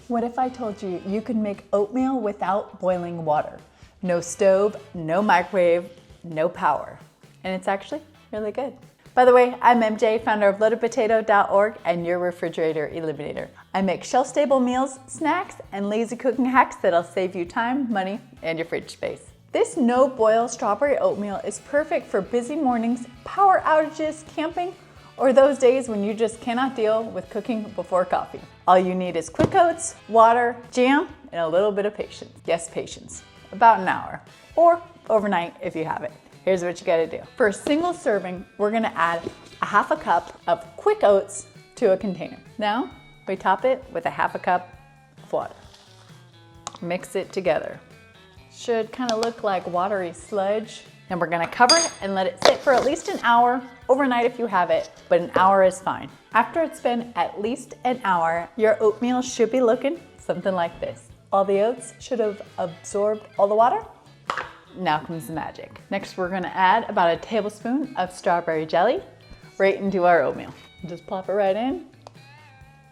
What if I told you you could make oatmeal without boiling water? No stove, no microwave, no power. And it's actually really good. By the way, I'm MJ, founder of loadedpotato.org and your refrigerator eliminator. I make shelf-stable meals, snacks, and lazy cooking hacks that'll save you time, money, and your fridge space. This no-boil strawberry oatmeal is perfect for busy mornings, power outages, camping, or those days when you just cannot deal with cooking before coffee. All you need is quick oats, water, jam, and a little bit of patience. Yes, patience. About an hour, or overnight if you have it. Here's what you gotta do. For a single serving, we're gonna add a half a cup of quick oats to a container. Now, we top it with a half a cup of water. Mix it together. Should kind of look like watery sludge. And we're gonna cover it and let it sit for at least an hour, overnight if you have it, but an hour is fine. After it's been at least an hour, your oatmeal should be looking something like this. All the oats should have absorbed all the water. Now comes the magic. Next, we're gonna add about a tablespoon of strawberry jelly right into our oatmeal. Just plop it right in,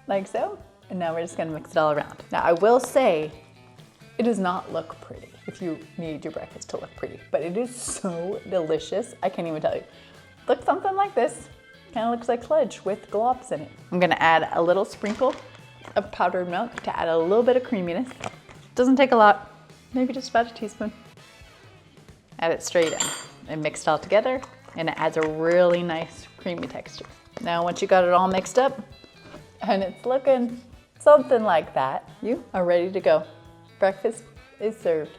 like so. And now we're just gonna mix it all around. Now I will say, it does not look pretty if you need your breakfast to look pretty, but it is so delicious. I can't even tell you. Looks something like this. Kind of looks like sludge with globs in it. I'm gonna add a little sprinkle of powdered milk to add a little bit of creaminess. Doesn't take a lot, maybe just about a teaspoon. Add it straight in and mix it all together, and it adds a really nice creamy texture. Now once you got it all mixed up and it's looking something like that, you are ready to go. Breakfast is served.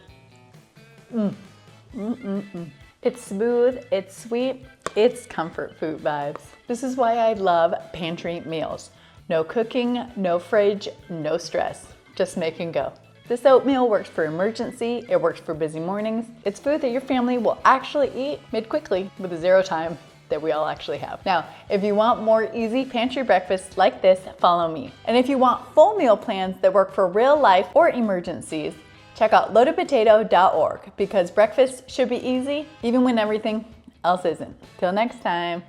It's smooth, it's sweet, it's comfort food vibes. This is why I love pantry meals. No cooking, no fridge, no stress. Just make and go. This oatmeal works for emergency, it works for busy mornings. It's food that your family will actually eat made quickly with the zero time that we all actually have. Now, if you want more easy pantry breakfasts like this, follow me. And if you want full meal plans that work for real life or emergencies, check out loadedpotato.org because breakfast should be easy even when everything else isn't. Till next time.